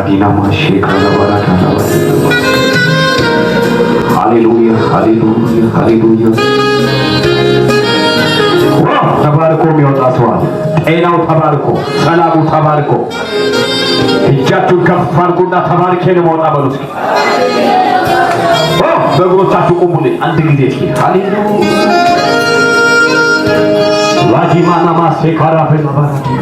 ራዲና ማሼ ካላባራታ ሃሌሉያ ሃሌሉያ ሃሌሉያ። ተባርኮ የሚወጣ ሰው አለ። ጤናው ተባርኮ፣ ሰላሙ ተባርኮ። እጃችሁን ከፍ አድርጉና ተባርኬ ነው መውጣ በሉ እስኪ። በእግሮቻችሁ ቁሙልኝ አንድ ጊዜ እስኪ። ሃሌሉያ ላጂማና ማሴ ካራፈና ባራዲና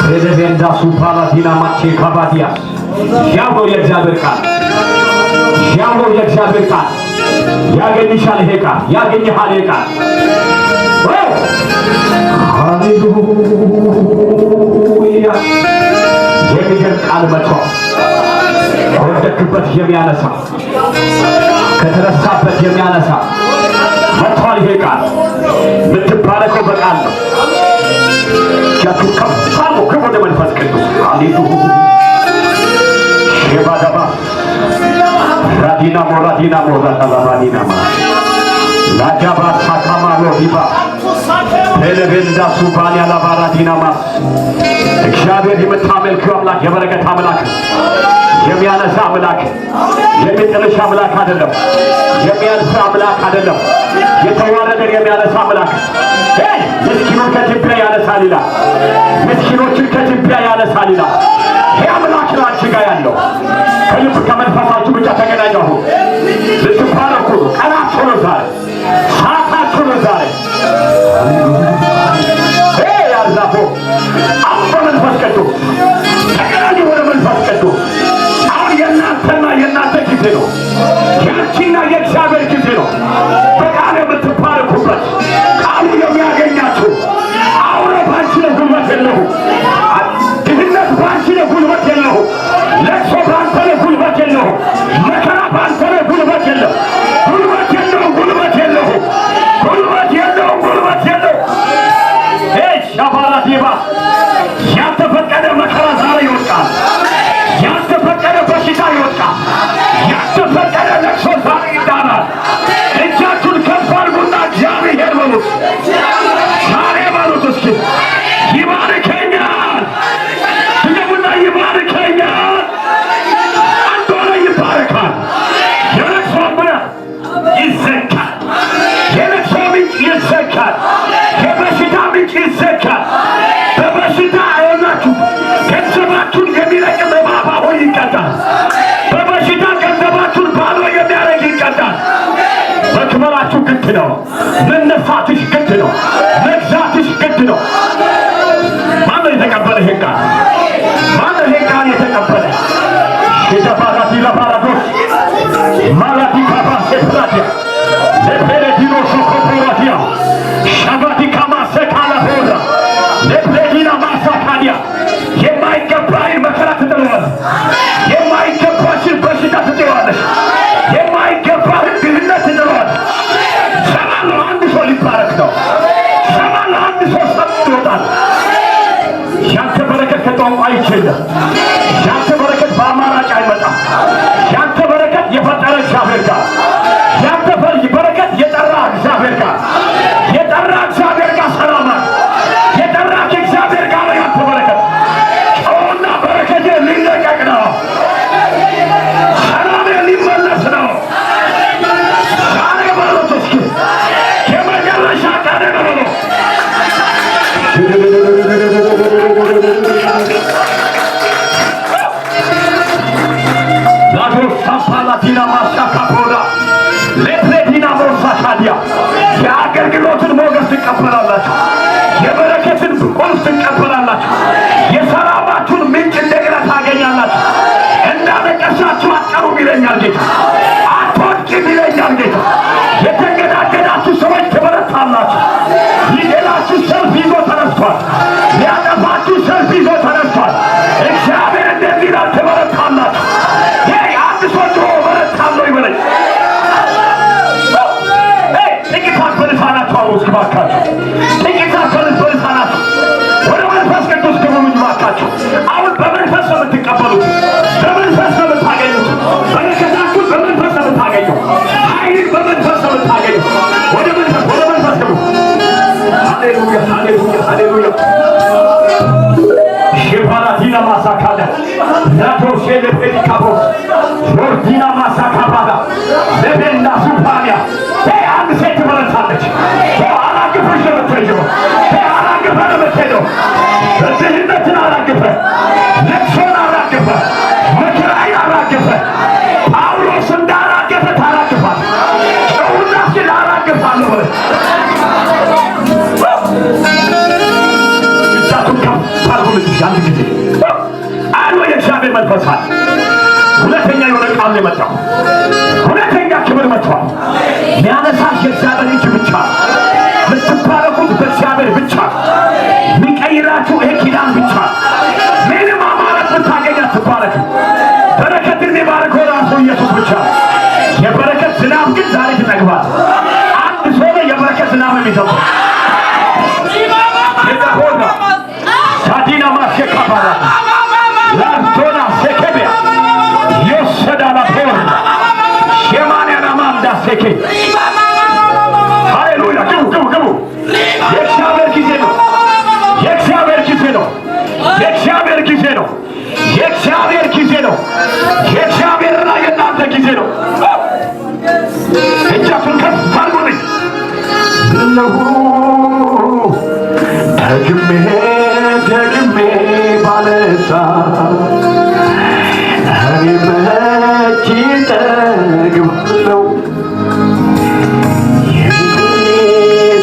ሬደቬንዳ ሱፓላዲና ማቼ ካባዲያ ያው የእግዚአብሔር ቃል ያው የእግዚአብሔር ቃል ያገኝሻል። ይሄ ቃል ያገኝሃል። ይሄ ቃል ሃሌሉያ የሚገርም ቃል መጥቶ ከወደቅበት የሚያነሳ ከተረሳበት የሚያነሳ መጥቷል። ይሄ ቃል የምትባረከው በቃል ነው። እጃችሁ ከፍ አድርጉ ክፉ ወደ መንፈስ ቅዱስ ሃሌሉያ ሼባዳባ ራዲና ሞራዲና ማ ላጃባ ሳካማ ሎዲባ ቴሌቬንዳ ሱባንያ ላባራዲና ማ እግዚአብሔር የምታመልከው አምላክ የበረከት አምላክ፣ የሚያነሳ አምላክ፣ የሚጥልሽ አምላክ አይደለም። የሚያነሳ አምላክ አይደለም። የተዋረደን የሚያነሳ አምላክ። ምስኪኖች ከትቢያ ያነሳል ይላል። ምስኪኖችን ከትቢያ ያነሳል ይላል። ይህ አምላክ ነው አንቺ ጋር ያለው። ከልብ ከመንፈሳችሁ ብቻ ተገናኙ። ልትባረኩ ነው። ቀናችሁ ነው ዛሬ፣ ሰዓታችሁ ነው ዛሬ። ያዛፎ አሁን በመንፈስ ቅዱስ ተገናኙ። ወደ መንፈስ ቅዱስ አሁን የእናንተና የእናንተ ጊዜ ነው። ያንቺና የእግዚአብሔር ጊዜ ነው። በቃል የምትባረኩበት ቃሉ የሚያገኛችሁ። አውሬ ባንቺ ላይ ጉልበት የለሁ። ድህነት ባንቺ ላይ ጉልበት የለሁ። ለቅሶ ባንተ ላይ ጉልበት የለሁ። መከራ ባንተ ላይ ጉልበት የለሁ። ጉልበት የለሁ። ጉልበት የለሁ። ጉልበት የለሁ። ጉልበት የለሁ። ሻባራዲባ ያልተፈቀደ መከራ ዛሬ ይወድቃል። ያልተፈቀደ በሽታ ይወድቃል። ያልተፈቀደ ለቅሶ ዛሬ ይዳናል። እጃችሁን ከፍ አድርጉና እግዚአብሔር በሉት። ዛሬ በሉት እስኪ ይባርከኛል። ድገሙና ይባርከኛል። አንድ ሆነ ይባረካል። የለቅሶ ምንጭ ይዘጋል። የለቅሶ ምንጭ ይዘጋል። የበሽታ ምንጭ ይዘጋል። በበሽታ አይሆናችሁ ገንዘባችሁን የሚለቅም እባብ አሁን ይቀጣል። በበሽታ ገንዘባችሁን ባዶ የሚያደርግ ይቀጣል። መክበራችሁ ግድ ነው። መነሳትሽ ግድ ነው። መግዛትሽ ግድ ነው። ማነው የተቀበለ ይሄን ቃል? ማነው ይሄን ቃል የተቀበለ? የተባራቲ ለባራዶስ ማላቲ ካባሴ ፕላቲያ ለፔሬዲኖ ሶኮፖራቲያ ሻባቲ ካማሴ ካላሆራ ለፔሬዲና ማሳካዲያ የማይገባይን መከራ ትጥለዋለሽ። የማይገባሽን በሽታ ትጥለዋለሽ። የማይገባህን ድህነት ትጥለዋለሽ። ሰማለሁ አንድ ሰው ሊባረክ ነው። ሰማለሁ አንድ ሰው ሰጥ ይወጣል። ያንተ በረከት ከቋንቋ አይችልም። ያንተ በረከት በአማራጭ አይመጣም። ያንተ በረከት የፈጠረ እግዚአብሔር ጋር፣ ያንተ በረከት የጠራ እግዚአብሔር ጋር፣ የጠራ እግዚአብሔር ጋር ሰላም አለ። የጠራ ከእግዚአብሔር ጋር ያንተ በረከት ጨውና በረከቴ ሊለቀቅ ነው። ሰላሜ ሊመለስ ነው። ዛሬ በሉት እስኪ የመጨረሻ ቀን ነው። ሳፓላቲና ማሻካፖራ ለፕሬዲና ሞሳካዲያ የአገልግሎትን ሞገስ ትቀበላላችሁ። የበረከትን ቁልፍ ትቀበላላችሁ። የሰላማችሁን ምንጭ እንደገና ታገኛላችሁ። እንዳለቀሳችሁ አትቀሩም ይለኛል ጌታ። አትወድቂም ይለኛል ጌታ። የተንገዳገዳችሁ ሰዎች ትበረታላችሁ። ሊገላችሁ ሰልፍ ይዞ ተነስቷል። ሊያጠፋችሁ ሰልፍ ይዞ ተነስቷል። እግዚአብሔር እንደዚህ ይላል፣ ትበረታላችሁ። አንድ ሰው ጮሆ በረታለሁ ይበለኝ። ጥቂታት በልሳናችሁ አውሩ እስኪ ባካችሁ። ጥቂታት በልሳናችሁ ወደ መንፈስ ቅዱስ ግቡ እንጂ ባካችሁ። አሁን በመንፈስ ነው የምትቀበሉት። በመንፈስ ነው የምታገኙት። በረከታችሁን በመንፈስ ነው የምታገኙት። ኃይልን በመንፈስ ነው የምታገኙት። ወደ መንፈስ ግቡ። ሃሌሉያ ሃሌሉያ ሃሌሉያ። ሼባራቲና ማሳካዳ ያን ጊዜ አሉ የእግዚአብሔር መንፈስ አለ። ሁለተኛ የሆነ ቃል ነው የመጣው። ሁለተኛ ክብር መጥቷል። ሚያነሳሽ የእግዚአብሔር እጅ ብቻ፣ ምትባረኩት በእግዚአብሔር ብቻ፣ ሚቀይራችሁ ይሄ ኪዳን ብቻ። ምንም አማራት ብታገኝ አትባረክ። በረከትን የሚባርከው ራሱ ኢየሱስ ብቻ። የበረከት ዝናብ ግን ዛሬ ትጠግባል። አንድ ሰው ነው የበረከት ዝናብ የሚዘንበው። የሆነ ሳዲና ማሸካ ባራ ላንቶና ሴኬቢያ የሰዳላ ፖር ሸማንያና ማንዳ ሴኬ ሃሌሉያ። ግቡ። የእግዚአብሔር ጊዜ ነው። የእግዚአብሔር ጊዜ ነው። የእግዚአብሔር ጊዜ ነው። የእግዚአብሔር ጊዜ ነው። የእግዚአብሔርና የእናንተ ጊዜ ነው። እጃችሁን ከፍ አድርጉልኝ። ደግሜ ባለሳ እኔ መቼ ጠግባለሁ?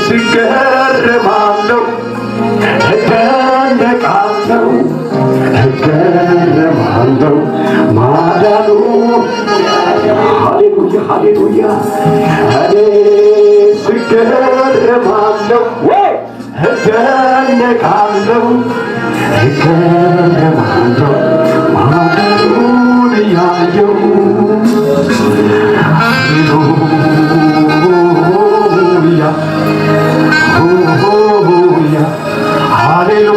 ስገረማለሁ፣ እደነቃለሁ ማዳኑ። ሃሌሉያ እኔ ስገረማለሁ፣ እደነቃለሁ ማዳኑን እያየሁ። ሃሌሉያ